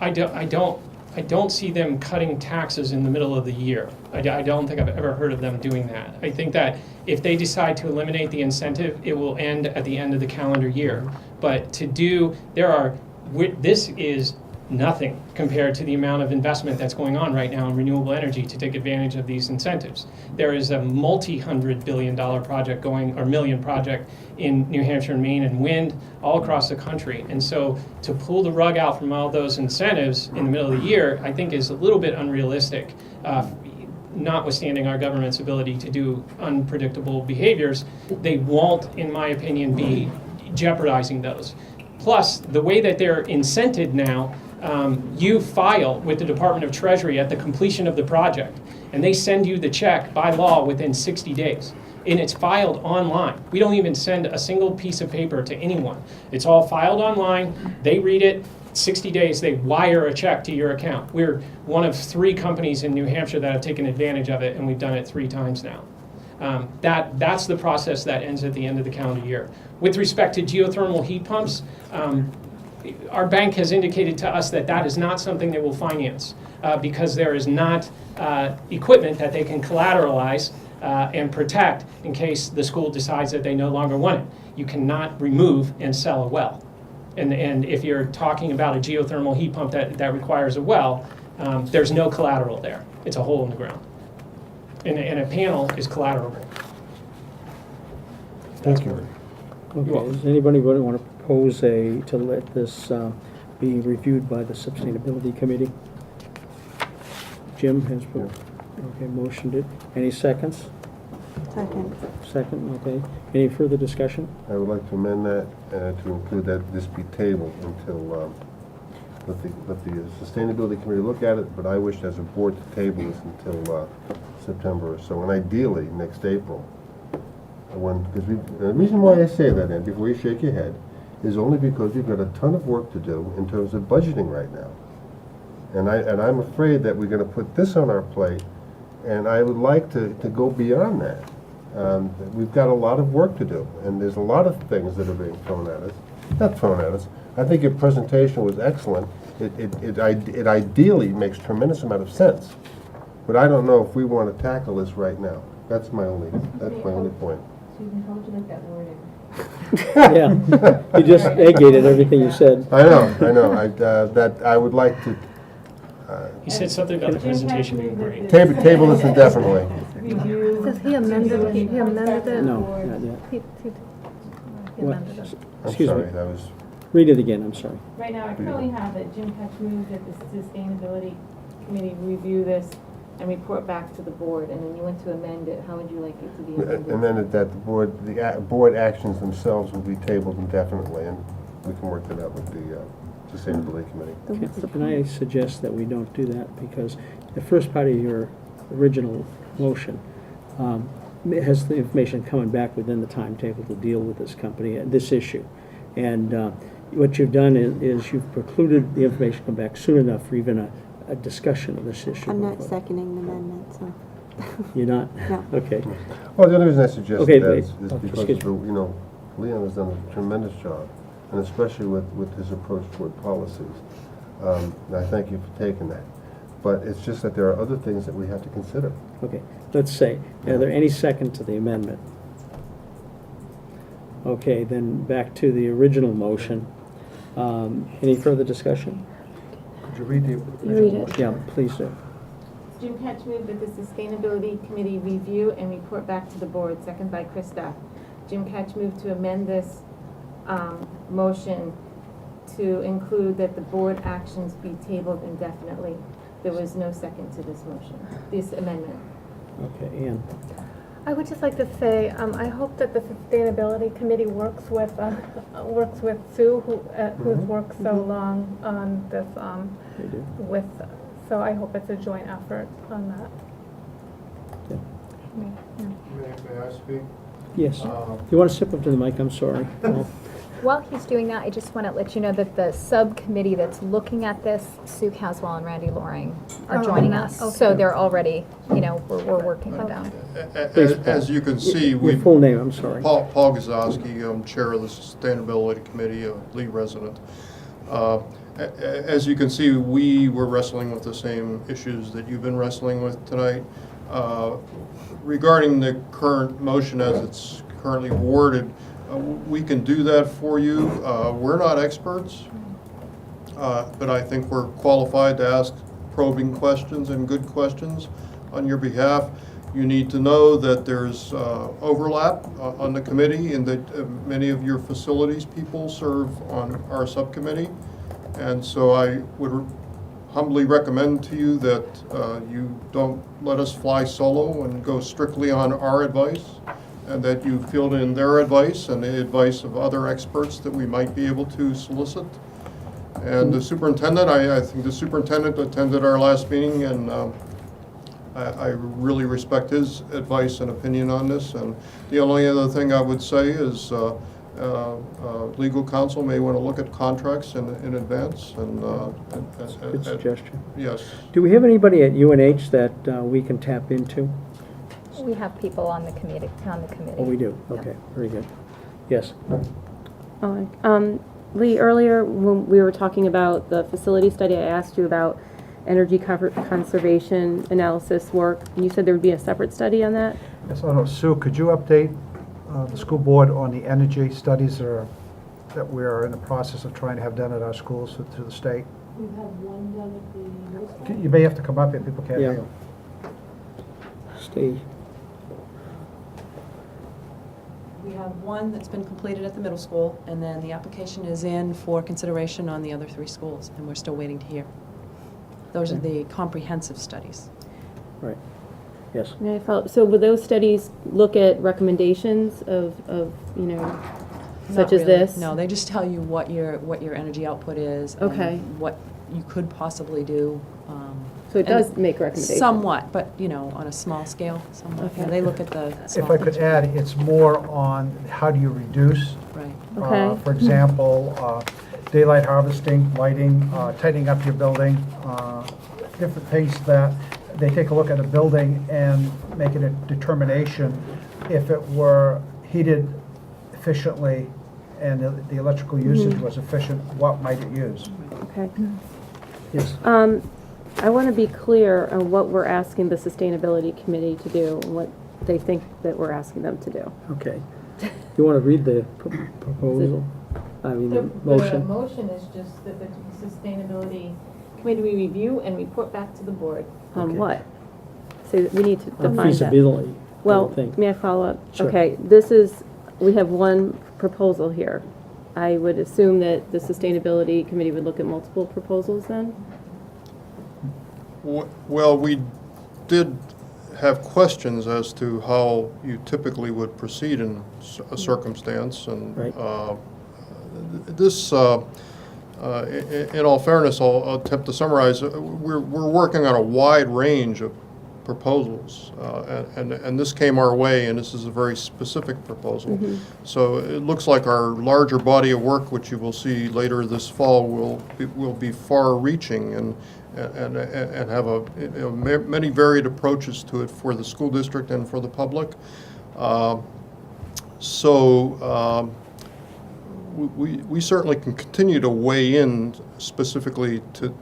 I don't see them cutting taxes in the middle of the year. I don't think I've ever heard of them doing that. I think that if they decide to eliminate the incentive, it will end at the end of the calendar year. But this is nothing compared to the amount of investment that's going on right now in renewable energy to take advantage of these incentives. There is a multi-$100 billion project going, or million project in New Hampshire and Maine and wind all across the country. And so to pull the rug out from all those incentives in the middle of the year, I think is a little bit unrealistic, notwithstanding our government's ability to do unpredictable behaviors. They won't, in my opinion, be jeopardizing those. Plus, the way that they're incented now, you file with the Department of Treasury at the completion of the project, and they send you the check by law within 60 days. And it's filed online. We don't even send a single piece of paper to anyone. It's all filed online. They read it. 60 days, they wire a check to your account. We're one of 3 companies in New Hampshire that have taken advantage of it, and we've done it 3 times now. That's the process that ends at the end of the calendar year. With respect to geothermal heat pumps, our bank has indicated to us that that is not something they will finance because there is not equipment that they can collateralize and protect in case the school decides that they no longer want it. You cannot remove and sell a well. And if you're talking about a geothermal heat pump that requires a well, there's no collateral there. It's a hole in the ground. And a panel is collaterable. Thank you. Okay, does anybody want to propose to let this be reviewed by the Sustainability Committee? Jim has, motioned it. Any seconds? Second. Second, okay. Any further discussion? I would like to amend that to include that this be tabled until, let the Sustainability Committee look at it, but I wish as a board to table this until September or so, and ideally next April. Because the reason why I say that, and before you shake your head, is only because we've got a ton of work to do in terms of budgeting right now. And I'm afraid that we're going to put this on our plate, and I would like to go beyond that. We've got a lot of work to do, and there's a lot of things that are being thrown at us. Not thrown at us. I think your presentation was excellent. It ideally makes tremendous amount of sense, but I don't know if we want to tackle this right now. That's my only point. Excuse me, how would you like that worded? Yeah, you just negated everything you said. I know. I would like to He said something about the presentation being great. table this indefinitely. Says he amended it. He amended it. No, not yet. He amended it. I'm Excuse sorry, me. that was. Read it again, I'm sorry. Right now, I currently have that Jim Ketch moved that the Sustainability Committee review this and report back to the board, and then you want to amend it. How would you like it to be amended? Amended that the board actions themselves will be tabled indefinitely, and we can work that out with the Sustainability Committee. Can I suggest that we don't do that, because the first part of your original motion has the information coming back within the timetable to deal with this company, this issue. And what you've done is you've precluded the information come back soon enough for even a discussion of this issue. I'm not seconding the amendment, so. You're not? No. Okay. Well, the only reason I suggested Okay, that wait. is because, Excuse me. Leon has done a tremendous job, and especially with his approach toward policies. And I thank you for taking that. But it's just that there are other things that we have to consider. Okay, let's say, are there any second to the amendment? Okay, then back to the original motion. Any further discussion? Could you read the Read it. Yeah, please do. Jim Ketch moved that the Sustainability Committee review and report back to the board, second by Krista. Jim Ketch moved to amend this motion to include that the board actions be tabled indefinitely. There was no second to this motion, this amendment. Okay, Ann. I would just like to say, I hope that the Sustainability Committee works with Sue, who's worked so long on this, They do. so I hope it's a joint effort on that. Yeah. May I speak? Yes. You want to step up to the mic? I'm sorry. Well, While he's doing that, I just want to let you know that the subcommittee that's looking at this, Sue Caswell and Randy Loring, are joining us. okay. So they're already, we're working with them. Please, Paul. As you can see, Your full name, I'm sorry. Paul Gazowski, I'm chair of the Sustainability Committee, a Lee resident. As you can see, we were wrestling with the same issues that you've been wrestling with tonight. Regarding the current motion as it's currently worded, we can do that for you. We're not experts, but I think we're qualified to ask probing questions and good questions on your behalf. You need to know that there's overlap on the committee and that many of your facilities people serve on our subcommittee. And so I would humbly recommend to you that you don't let us fly solo and go strictly on our advice, and that you field in their advice and the advice of other experts that we might be able to solicit. And the superintendent, I think the superintendent attended our last meeting, and I really respect his advice and opinion on this. And the only other thing I would say is legal counsel may want to look at contracts in advance. And Good suggestion. yes. Do we have anybody at UNH that we can tap into? We have people on the committee, Oh, we do? Yeah. Okay, very good. Yes. Lee, earlier when we were talking about the facility study, I asked you about energy conservation analysis work, and you said there would be a separate study on that? Yes, I don't know, Sue, could you update the school board on the energy studies that we are in the process of trying to have done at our schools through the state? We have one done at the middle school. You may have to come up if people can't Yeah. hear you. Stay. We have one that's been completed at the middle school, and then the application is in for consideration on the other 3 schools, and we're still waiting to hear. Those are the comprehensive studies. Right. Yes. May I follow? So will those studies look at recommendations of such Not as really. this? No, they just tell you what your energy output is. Okay. And what you could possibly do. So it and does make recommendations? Somewhat, but, on a small scale, somewhat. Okay. Yeah, they look at the small If I could picture. add, it's more on how do you reduce, Right. Okay. for example, daylight harvesting, lighting, tightening up your building, different things that they take a look at a building and make a determination if it were heated efficiently and the electrical usage was efficient, what might it use? Okay. Yes. I want to be clear on what we're asking the Sustainability Committee to do, and what they think that we're asking them to do. Okay. You want to read the proposal? I mean, the The motion? motion is just that the Sustainability Committee review and report back to the board. On Okay. what? So we need to On define that. feasibility, I Well, would think. may I follow up? Sure. Okay, we have one proposal here. I would assume that the Sustainability Committee would look at multiple proposals then? Well, we did have questions as to how you typically would proceed in a circumstance, and Right. this, in all fairness, I'll attempt to summarize. We're working on a wide range of proposals, and this came our way, and this is a very specific proposal. So it looks like our larger body of work, which you will see later this fall, will be far-reaching and have many varied approaches to it for the school district and for the public. We certainly can continue to weigh in specifically to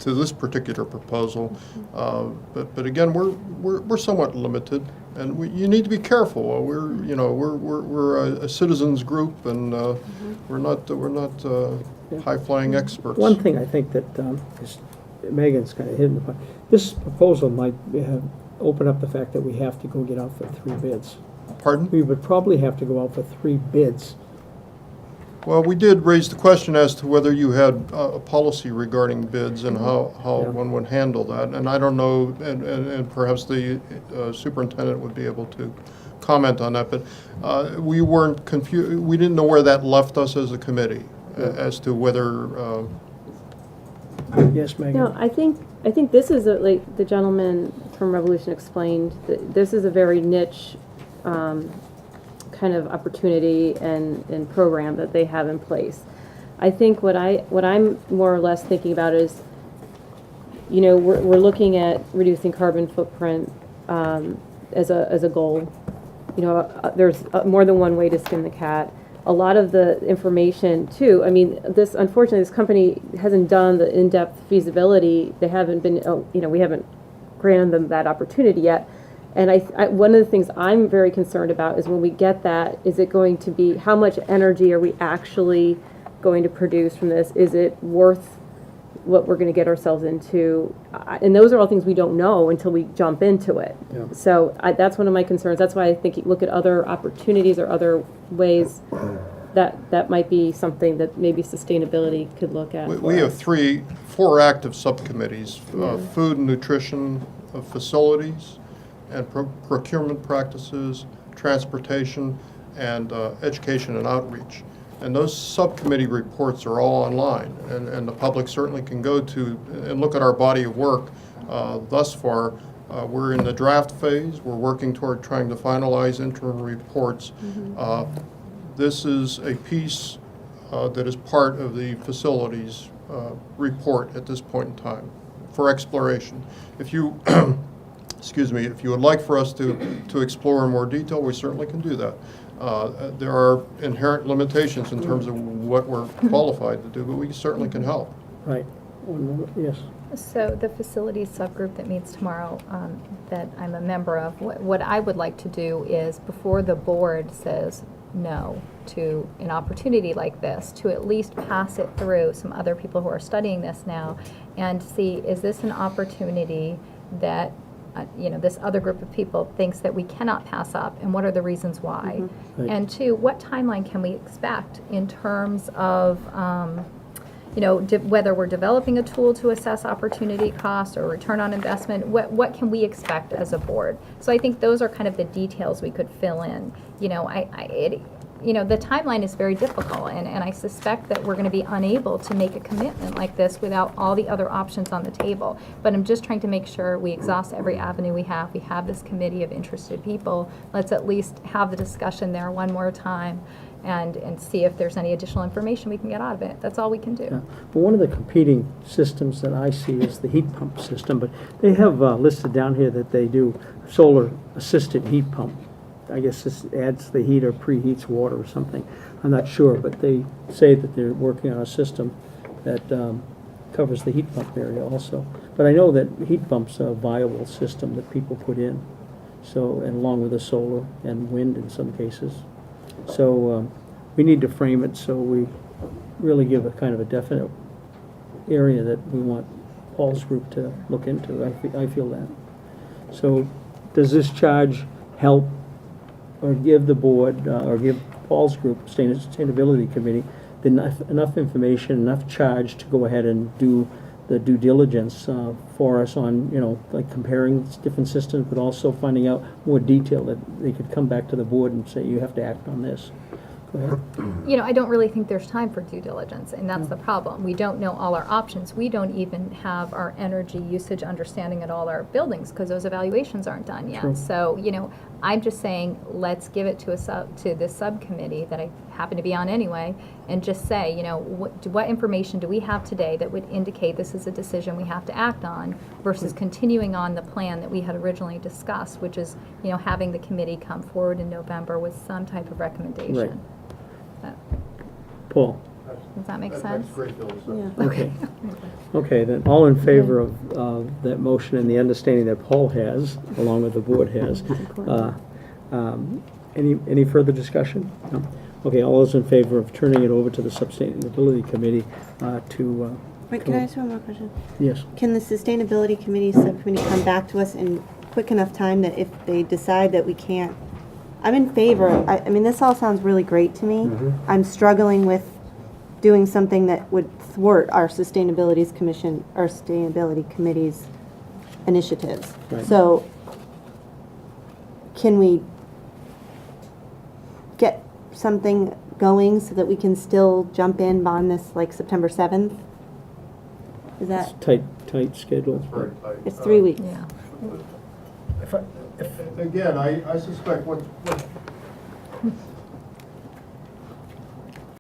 this particular proposal, but again, we're somewhat limited, and you need to be careful. We're a citizens group, and we're not high-flying experts. One thing I think that is, Megan's kind of hidden upon, this proposal might open up the fact that we have to go get out for 3 bids. Pardon? We would probably have to go out for 3 bids. Well, we did raise the question as to whether you had a policy regarding bids and how Yeah. one would handle that. And I don't know, and perhaps the superintendent would be able to comment on that, but we weren't confused, we didn't know where that left us as a committee, as to whether, Yes, Megan? No, I think this is, like the gentleman from Revolution explained, that this is a very niche kind of opportunity and program that they have in place. I think what I'm more or less thinking about is, we're looking at reducing carbon footprint as a goal. There's more than one way to skin the cat. a lot of the information too, I mean, unfortunately, this company hasn't done the in-depth feasibility. They haven't been, we haven't granted them that opportunity yet. And one of the things I'm very concerned about is when we get that, is it going to be, how much energy are we actually going to produce from this? Is it worth what we're going to get ourselves into? And those are all things we don't know until we jump into it. Yeah. So that's one of my concerns. That's why I think you look at other opportunities or other ways that might be something that maybe sustainability could look at. We have 4 active subcommittees, food and nutrition facilities, and procurement practices, transportation, and education and outreach. And those subcommittee reports are all online, and the public certainly can go to and look at our body of work. Thus far, we're in the draft phase. We're working toward trying to finalize interim reports. This is a piece that is part of the facilities report at this point in time for exploration. If you excuse me, if you would like for us to explore in more detail, we certainly can do that. There are inherent limitations in terms of what we're qualified to do, but we certainly can help. Right. Yes. So the facilities subgroup that meets tomorrow, that I'm a member of, what I would like to do is, before the board says no to an opportunity like this, to at least pass it through some other people who are studying this now and see, is this an opportunity that this other group of people thinks that we cannot pass up, and what are the reasons why? Right. And 2, what timeline can we expect in terms of, whether we're developing a tool to assess opportunity cost or return on investment, what can we expect as a board? So I think those are kind of the details we could fill in. The timeline is very difficult, and I suspect that we're going to be unable to make a commitment like this without all the other options on the table. But I'm just trying to make sure we exhaust every avenue we have. We have this committee of interested people. Let's at least have the discussion there one more time and see if there's any additional information we can get out of it. That's all we can do. Yeah. Well, one of the competing systems that I see is the heat pump system, but they have listed down here that they do solar-assisted heat pump. I guess this adds the heat or preheats water or something. I'm not sure, but they say that they're working on a system that covers the heat pump area also. But I know that heat pumps are a viable system that people put in, so, and along with the solar and wind in some cases. So we need to frame it so we really give a kind of a definite area that we want Paul's group to look into. I feel that. So does this charge help or give the board, or give Paul's group, Sustainability Committee, enough information, enough charge to go ahead and do the due diligence for us on, like comparing different systems, but also finding out more detail that they could come back to the board and say, you have to act on this. Go ahead. I don't really think there's time for due diligence, and that's the problem. We don't know all our options. We don't even have our energy usage understanding at all our buildings because those evaluations aren't done yet. True. So, I'm just saying, let's give it to this subcommittee that I happen to be on anyway, and just say, what information do we have today that would indicate this is a decision we have to act on versus continuing on the plan that we had originally discussed, which is, having the committee come forward in November with some type of recommendation. Right. Paul? Does that make sense? That makes a great deal of sense. Okay. Okay, then all in favor of that motion and the understanding that Paul has, along with the board has. Any further discussion? No? Okay, all those in favor of turning it over to the Sustainability Committee to... Wait, can I ask one more question? Yes. Can the Sustainability Committee subcommittee come back to us in quick enough time that if they decide that we can't, I'm in favor, I mean, this all sounds really great to me. I'm struggling with doing something that would thwart our Sustainability Committee's initiatives. Right. So, can we get something going so that we can still jump in on this, like, September 7th? Is that, It's tight schedule. Very tight. it's 3 weeks? Yeah. Again, I suspect what